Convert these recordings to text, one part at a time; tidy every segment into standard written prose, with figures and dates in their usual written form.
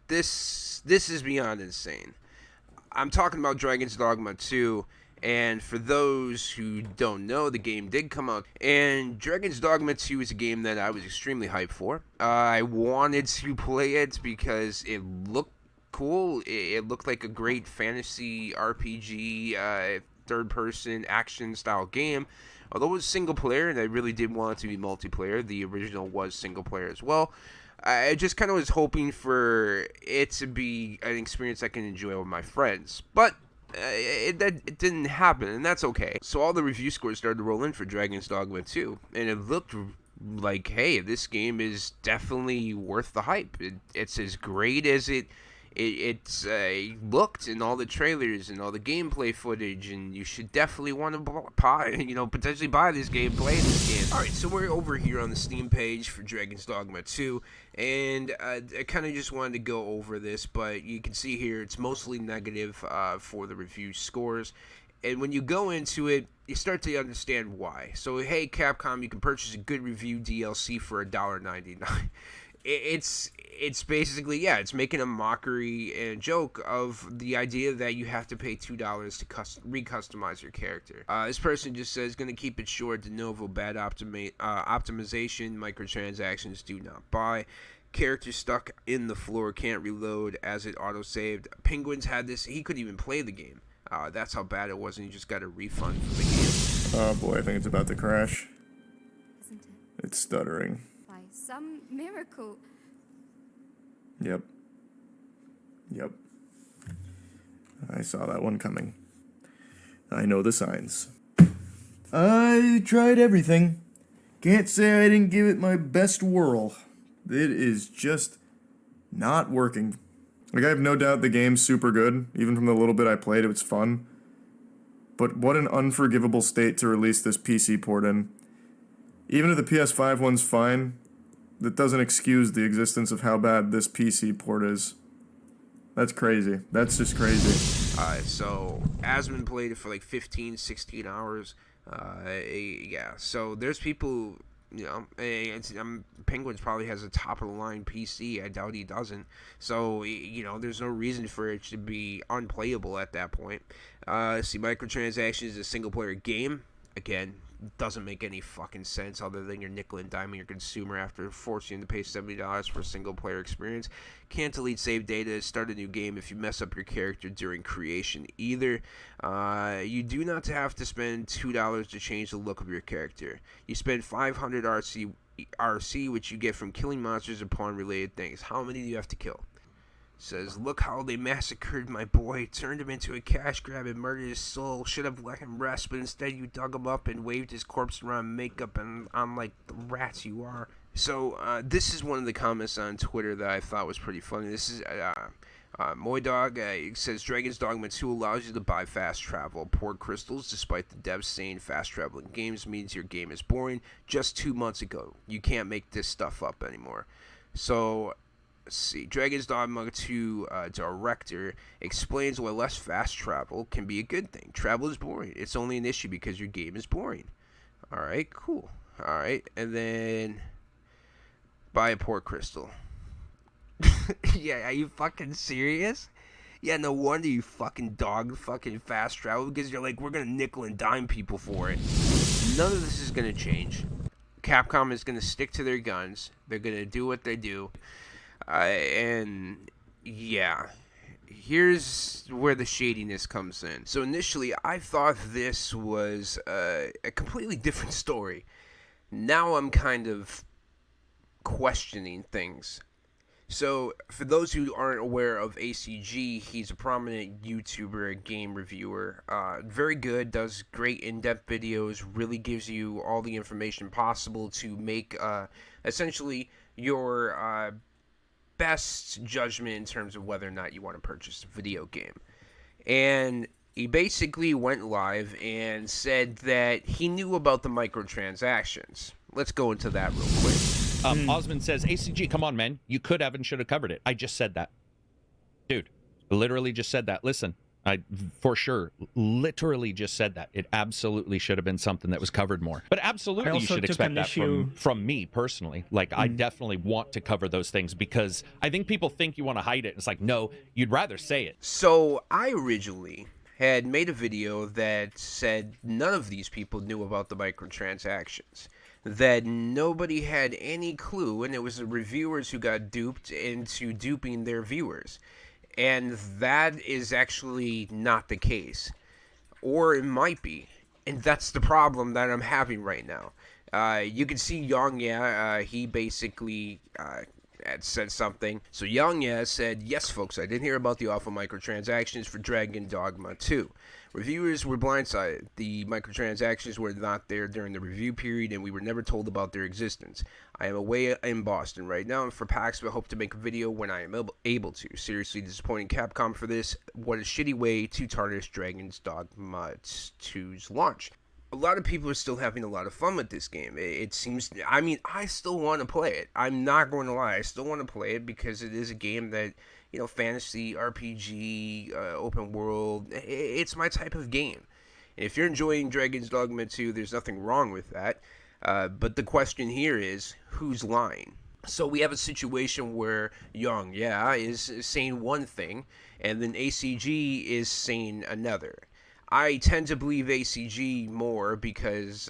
this is beyond insane. I'm talking about Dragon's Dogma 2, and for those who don't know, the game did come out, and Dragon's Dogma 2 is a game that I was extremely hyped for. I wanted to play it because it looked cool. It looked like a great fantasy RPG, third-person action-style game. Although it was single-player, and I really did want it to be multiplayer, the original was single-player as well. I just kind of was hoping for it to be an experience I can enjoy with my friends. But it didn't happen, and that's okay. So all the review scores started to roll in for Dragon's Dogma 2, and it looked like, hey, this game is definitely worth the hype. It's as great as it's looked in all the trailers and all the gameplay footage, and you should definitely want to potentially buy this game, play this game. Alright, so we're over here on the Steam page for Dragon's Dogma 2, and I kind of just wanted to go over this, but you can see here it's mostly negative for the review scores. And when you go into it, you start to understand why. So, hey, Capcom, you can purchase a good review DLC for $1.99. It's basically, yeah, it's making a mockery and joke of the idea that you have to pay $2 to recustomize your character. This person just says, gonna keep it short, de novo, bad optimization, microtransactions, do not buy. Character stuck in the floor, can't reload as it auto-saved. Penguins had this, he couldn't even play the game. That's how bad it was, and he just got a refund from the game. Oh boy, I think it's about to crash. Isn't it? It's stuttering. By some miracle. Yep. I saw that one coming. I know the signs. I tried everything. Can't say I didn't give it my best whirl. It is just not working. Like, I have no doubt the game's super good. Even from the little bit I played, it was fun. But what an unforgivable state to release this PC port in. Even if the PS5 one's fine, that doesn't excuse the existence of how bad this PC port is. That's crazy. That's just crazy. So Asmon played it for like 15, 16 hours. Yeah, so there's people, Penguins probably has a top-of-the-line PC. I doubt he doesn't. So, there's no reason for it to be unplayable at that point. See, Microtransactions is a single-player game. Again, doesn't make any fucking sense other than you're nickel and diming your consumer after forcing you to pay $70 for a single player experience. Can't delete save data, start a new game if you mess up your character during creation either. You do not have to spend $2 to change the look of your character. You spend 500 RC, which you get from killing monsters upon related things. How many do you have to kill? Says, look how they massacred my boy, turned him into a cash grab and murdered his soul. Should have let him rest, but instead you dug him up and waved his corpse around makeup and on like the rats you are. So, this is one of the comments on Twitter that I thought was pretty funny. This is, Moydog says, Dragon's Dogma 2 allows you to buy fast travel, port crystals, despite the devs saying fast traveling games means your game is boring. Just 2 months ago, you can't make this stuff up anymore. So, let's see. Dragon's Dogma 2 director explains why less fast travel can be a good thing. Travel is boring. It's only an issue because your game is boring. Alright, cool. Alright, and then buy a port crystal. Yeah, are you fucking serious? Yeah, no wonder you fucking fucking fast travel, because you're like, we're gonna nickel and dime people for it. None of this is gonna change. Capcom is gonna stick to their guns. They're gonna do what they do. And yeah, here's where the shadiness comes in. So initially, I thought this was a completely different story. Now I'm kind of questioning things. So, for those who aren't aware of ACG, he's a prominent YouTuber, a game reviewer. Very good, does great in-depth videos, really gives you all the information possible to make, essentially, your best judgment in terms of whether or not you want to purchase a video game. And he basically went live and said that he knew about the microtransactions. Let's go into that real quick. Osmond says, ACG, come on, man. You could have and should have covered it. I just said that. Dude, literally just said that. Listen, I, for sure, literally just said that. It absolutely should have been something that was covered more. But absolutely, you also should took expect an that issue- from me personally. Like, I definitely want to cover those things because I think people think you want to hide it. It's like, no, you'd rather say it. So I originally had made a video that said none of these people knew about the microtransactions, that nobody had any clue, and it was the reviewers who got duped into duping their viewers. And that is actually not the case. Or it might be. And that's the problem that I'm having right now. You can see yongyea, he basically had said something. So yongyea said, yes, folks, I did hear about the awful microtransactions for Dragon Dogma 2. Reviewers were blindsided. The microtransactions were not there during the review period, and we were never told about their existence. I am away in Boston right now, and for PAX, I hope to make a video when I am able to. Seriously disappointing Capcom for this. What a shitty way to tarnish Dragon's Dogma 2's launch. A lot of people are still having a lot of fun with this game. It seems, I mean, I still want to play it. I'm not going to lie. I still want to play it because it is a game that, you know, fantasy, RPG, open world, it's my type of game. And if you're enjoying Dragon's Dogma 2, there's nothing wrong with that. But the question here is, who's lying? So we have a situation where yongyea is saying one thing, and then ACG is saying another. I tend to believe ACG more because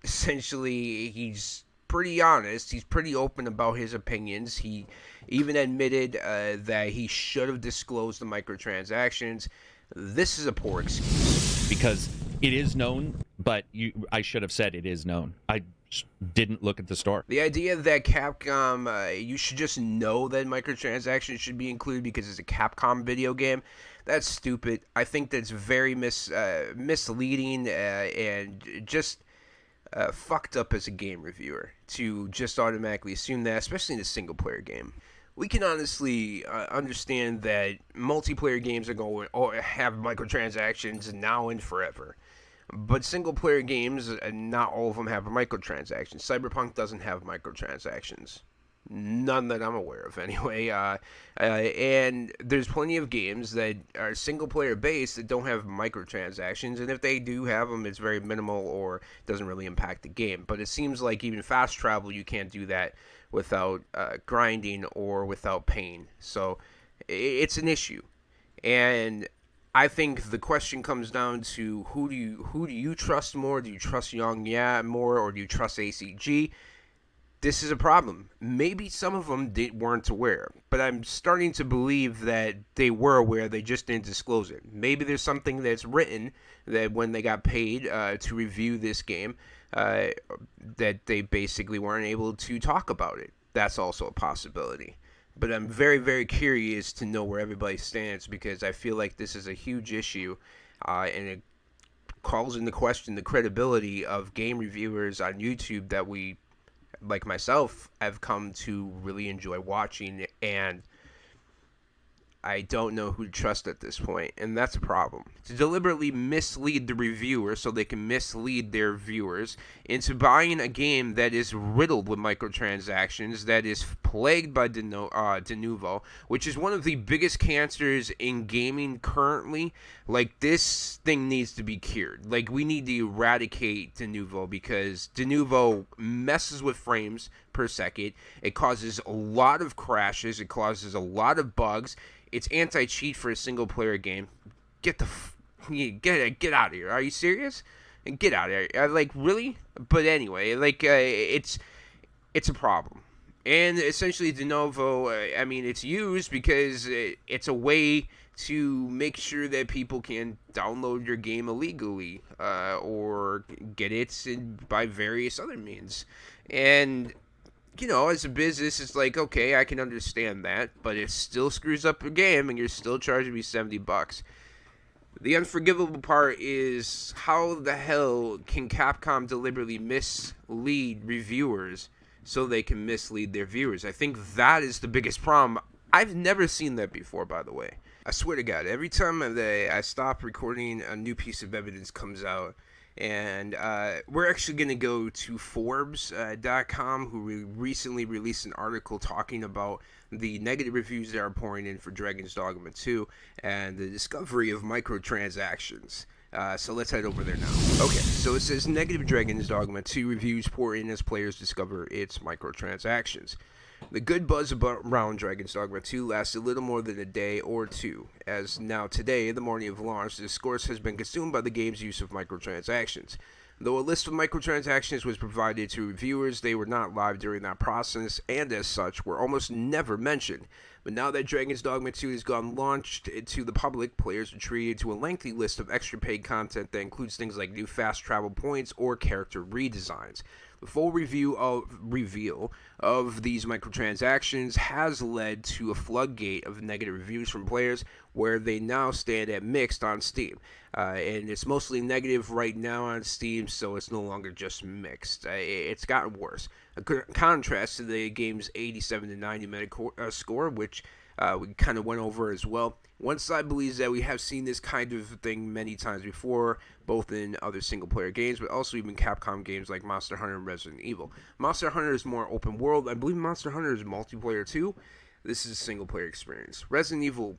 he's pretty honest. He's pretty open about his opinions. He even admitted that he should have disclosed the microtransactions. This is a poor excuse. Because it is known, but I should have said it is known. I didn't look at the store. The idea that Capcom, you should just know that microtransactions should be included because it's a Capcom video game, that's stupid. I think that's very misleading and just fucked up as a game reviewer to just automatically assume that, especially in a single-player game. We can honestly understand that multiplayer games are going to have microtransactions now and forever. But single-player games, not all of them have microtransactions. Cyberpunk doesn't have microtransactions. None that I'm aware of, anyway. And there's plenty of games that are single-player based that don't have microtransactions, and if they do have them, it's very minimal or doesn't really impact the game. But it seems like even fast travel, you can't do that without grinding or without pain. So it's an issue. And I think the question comes down to who do you trust more? Do you trust yongyea more, or do you trust ACG? This is a problem. Maybe some of them weren't aware, but I'm starting to believe that they were aware, they just didn't disclose it. Maybe there's something that's written that when they got paid to review this game, that they basically weren't able to talk about it. That's also a possibility. But I'm very, very curious to know where everybody stands, because I feel like this is a huge issue, and it calls into question the credibility of game reviewers on YouTube that we, like myself, have come to really enjoy watching, and I don't know who to trust at this point, and that's a problem. To deliberately mislead the reviewer so they can mislead their viewers into buying a game that is riddled with microtransactions, that is plagued by de novo, which is one of the biggest cancers in gaming currently. Like, this thing needs to be cured. Like, we need to eradicate de novo, because de novo messes with frames per second. It causes a lot of crashes. It causes a lot of bugs. It's anti-cheat for a single-player game. Get out of here. Are you serious? Get out of here. Like, really? But anyway, like, it's a problem. And essentially, de novo, I mean, it's used because it's a way to make sure that people can download your game illegally, or get it by various other means. And, you know, as a business, it's like, okay, I can understand that, but it still screws up your game, and you're still charging me $70. The unforgivable part is, how the hell can Capcom deliberately mislead reviewers so they can mislead their viewers? I think that is the biggest problem. I've never seen that before, by the way. I swear to God, every time I stop recording, a new piece of evidence comes out, And we're actually going to go to Forbes.com, who recently released an article talking about the negative reviews that are pouring in for Dragon's Dogma 2 and the discovery of microtransactions. So let's head over there now. Okay, so it says negative Dragon's Dogma 2 reviews pour in as players discover its microtransactions. The good buzz around Dragon's Dogma 2 lasted little more than a day or two, as now today, the morning of launch, the discourse has been consumed by the game's use of microtransactions. Though a list of microtransactions was provided to reviewers, they were not live during that process, and as such, were almost never mentioned. But now that Dragon's Dogma 2 has gone launched to the public, players are treated to a lengthy list of extra paid content that includes things like new fast travel points or character redesigns. The full reveal of these microtransactions has led to a floodgate of negative reviews from players, where they now stand at mixed on Steam. And it's mostly negative right now on Steam, so it's no longer just mixed. It's gotten worse. A contrast to the game's 87 to 90 score, which we kind of went over as well. One side believes that we have seen this kind of thing many times before, both in other single-player games, but also even Capcom games like Monster Hunter and Resident Evil. Monster Hunter is more open world. I believe Monster Hunter is multiplayer too. This is a single-player experience. Resident Evil,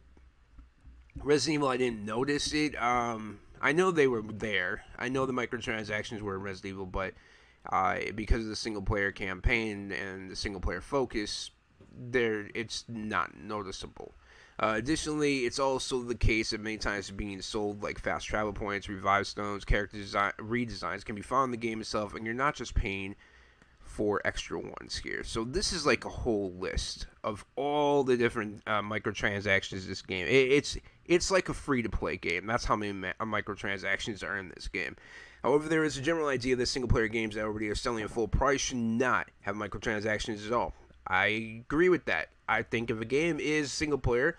I didn't notice it. I know they were there. I know the microtransactions were in Resident Evil, but because of the single-player campaign and the single-player focus, it's not noticeable. Additionally, it's also the case that many times being sold like fast travel points, revive stones, character redesigns can be found in the game itself, and you're not just paying for extra ones here. So this is like a whole list of all the different microtransactions in this game. It's like a free-to-play game. That's how many microtransactions are in this game. However, there is a general idea that single-player games that already are selling at full price should not have microtransactions at all. I agree with that. I think if a game is single-player,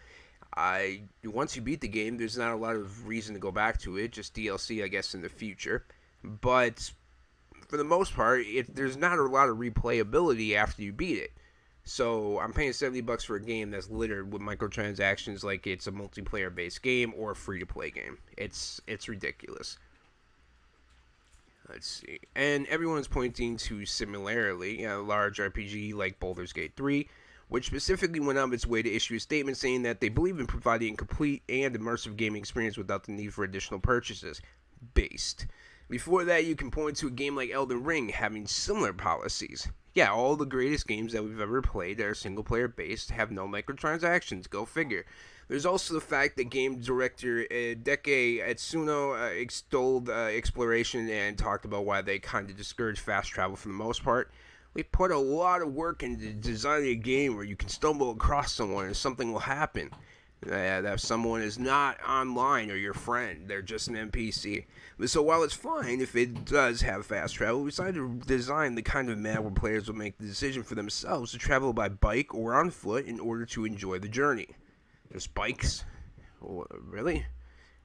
once you beat the game, there's not a lot of reason to go back to it. Just DLC, I guess, in the future. But for the most part, there's not a lot of replayability after you beat it. So I'm paying $70 for a game that's littered with microtransactions like it's a multiplayer-based game or a free-to-play game. It's ridiculous. Let's see. And everyone's pointing to similarly a large RPG like Baldur's Gate 3, which specifically went out of its way to issue a statement saying that they believe in providing a complete and immersive gaming experience without the need for additional purchases. Based. Before that, you can point to a game like Elden Ring having similar policies. Yeah, all the greatest games that we've ever played that are single-player based have no microtransactions. Go figure. There's also the fact that game director Deke Atsuno extolled exploration and talked about why they kind of discourage fast travel for the most part. We put a lot of work into designing a game where you can stumble across someone and something will happen. That someone is not online or your friend, they're just an NPC. So while it's fine if it does have fast travel, we decided to design the kind of map where players will make the decision for themselves to travel by bike or on foot in order to enjoy the journey. There's bikes? Really?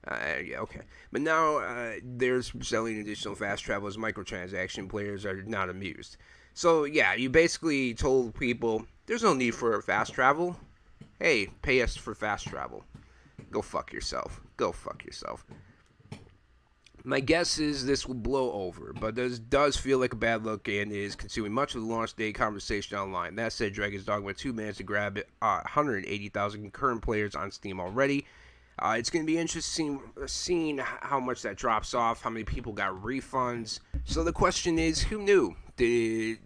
Yeah, okay. But now there's selling additional fast travel as microtransaction. Players are not amused. So yeah, you basically told people there's no need for fast travel. Hey, pay us for fast travel. Go fuck yourself. Go fuck yourself. My guess is this will blow over, but this does feel like a bad look and is consuming much of the launch day conversation online. That said, Dragon's Dogma 2 managed to grab 180,000 concurrent players on Steam already. It's going to be interesting seeing how much that drops off, how many people got refunds. So the question is, who knew? Did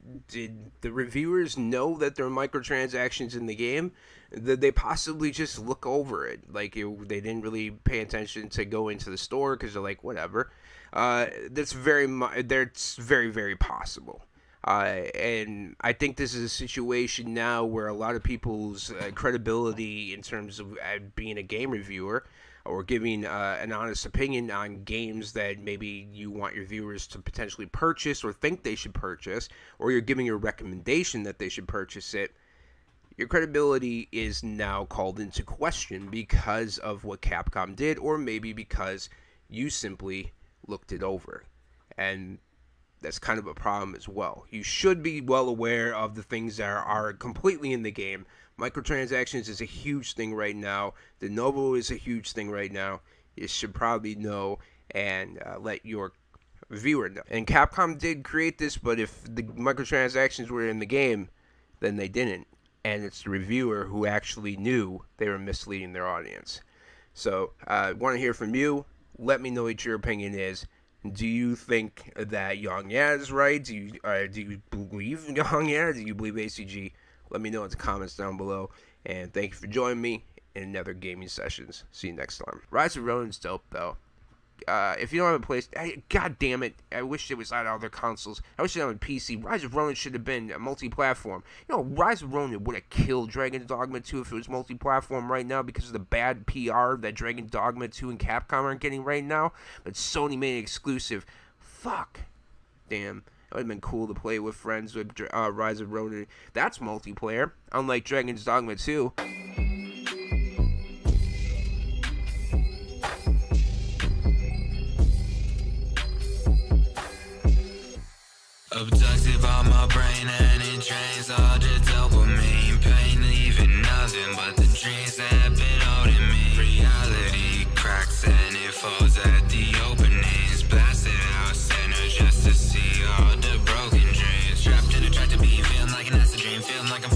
the reviewers know that there are microtransactions in the game? Did they possibly just look over it? Like, they didn't really pay attention to go into the store because they're like, whatever. That's very, very possible. And I think this is a situation now where a lot of people's credibility in terms of being a game reviewer or giving an honest opinion on games that maybe you want your viewers to potentially purchase or think they should purchase, or you're giving a recommendation that they should purchase it, your credibility is now called into question because of what Capcom did, or maybe because you simply looked it over. And that's kind of a problem as well. You should be well aware of the things that are completely in the game. Microtransactions is a huge thing right now. De novo is a huge thing right now. You should probably know and let your viewer know. And Capcom did create this, but if the microtransactions were in the game, then they didn't. And it's the reviewer who actually knew they were misleading their audience. So I want to hear from you. Let me know what your opinion is. Do you think that yongyea is right? Do you believe yongyea? Do you believe ACG? Let me know in the comments down below. And thank you for joining me in another gaming sessions. See you next time. Rise of Ronin's dope though. If you don't have a place, god damn it, I wish it was on other consoles. I wish it was on PC. Rise of Ronin should have been a multi-platform. You know, Rise of Ronin would have killed Dragon's Dogma 2 if it was multi-platform right now because of the bad PR that Dragon's Dogma 2 and Capcom aren't getting right now. But Sony made it exclusive. Fuck. Damn. It would have been cool to play with friends with Rise of Ronin. That's multiplayer, unlike Dragon's Dogma 2. Abducted by my brain and it drains all the dopamine. Pain leaving nothing but the